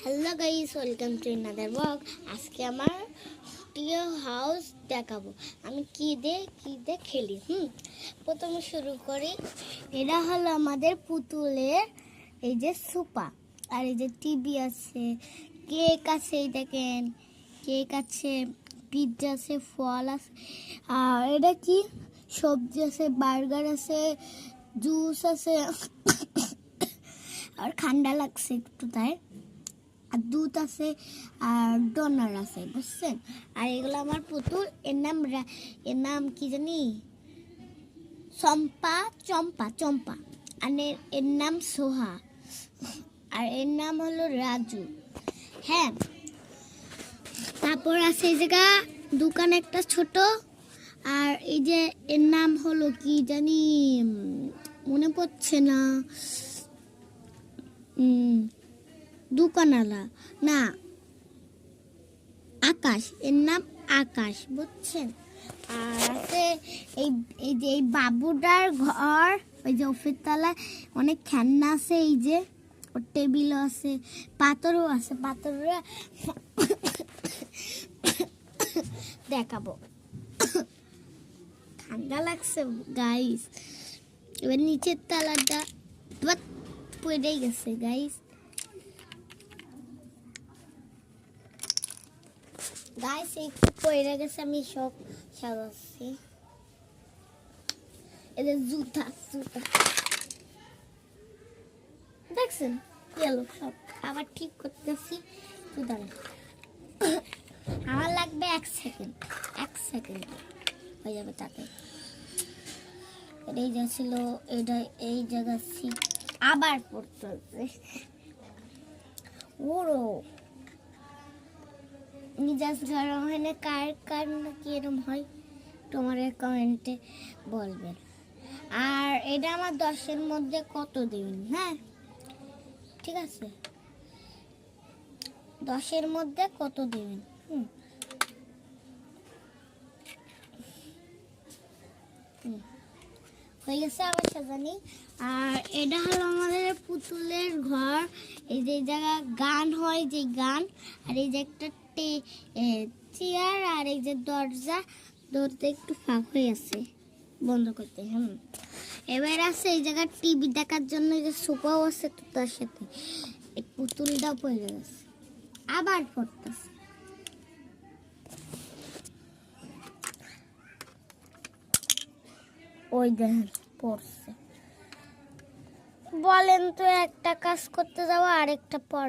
Hello guys, welcome to another blog. আজকে আমার প্রিয় হাউস দেখাবো আমি কি দিয়ে খেলি। প্রথমে শুরু করি। এটা হলো আমাদের পুতুলের এই যে সোফা, আর এই যে টিভি আছে, কেক আছে, এই দেখেন কেক আছে, পিৎজা আছে, ফল আছে, আর এটা কি সবজি আছে, বার্গার আছে, জুস আছে আর ঠান্ডা লাগছে একটু তাই, আর দুধ আছে, আর ডোনার আছে, বুঝছেন। আর এগুলো আমার পুতুল, এর নাম কি জানি, চম্পা। আর এর নাম সোহা, আর এর নাম হলো রাজু। হ্যাঁ, তারপর আছে এই জায়গা দোকান একটা ছোট, আর এই যে এর নাম হলো কি জানি, মনে পড়ছে না। দোকানওয়ালা না, আকাশ, এর নাম আকাশ, বুঝছেন। আর আছে এই বাবুটার ঘর, ওই যে ওপের তলায় অনেক খেলনা আছে, এই যে ওর টেবিলও আছে, পাথরও আছে, পাথররা দেখাবো, ঠান্ডা লাগছে গাইস। এবার নিচের তলাটা পড়ে গেছে গাইস। একটু পড়ে গেছে, আমি সব সাজাচ্ছি। এদের জুতা দেখছেন, গেলো সব, আবার ঠিক করতেছি। আমার লাগবে 1 সেকেন্ড হয়ে যাবে তাতে। এটাই যা ছিল, এই জায়গা আবার পড়তে হচ্ছে। ওরো মিজাজ গরম হয় না, কার না কি এরকম হয়, তোমার কমেন্টে বলবেন। আর এটা আমার 10-এর মধ্যে কত দিবেন? হ্যাঁ ঠিক আছে, 10-এর মধ্যে কত দিবেন? হয়ে গেছে আবার সাজানি। আর এটা হলো আমাদের পুতুলের ঘর। এই যে জায়গা গান হয়, যে গান, আর এই যে একটা চেয়ার, আর এই যে দরজা একটু ফাঁক হয়ে আছে, বন্ধ করতে। এবার আছে এই জায়গা টিভি দেখার জন্য, এই যে সোফাও আছে, তো তার সাথে এই পুতুলটাও পড়ে গেছে, আবার পড়তেছে। ওই দেখেন পড়ছে। বলেন তো, একটা কাজ করতে যাবো, আরেকটা পর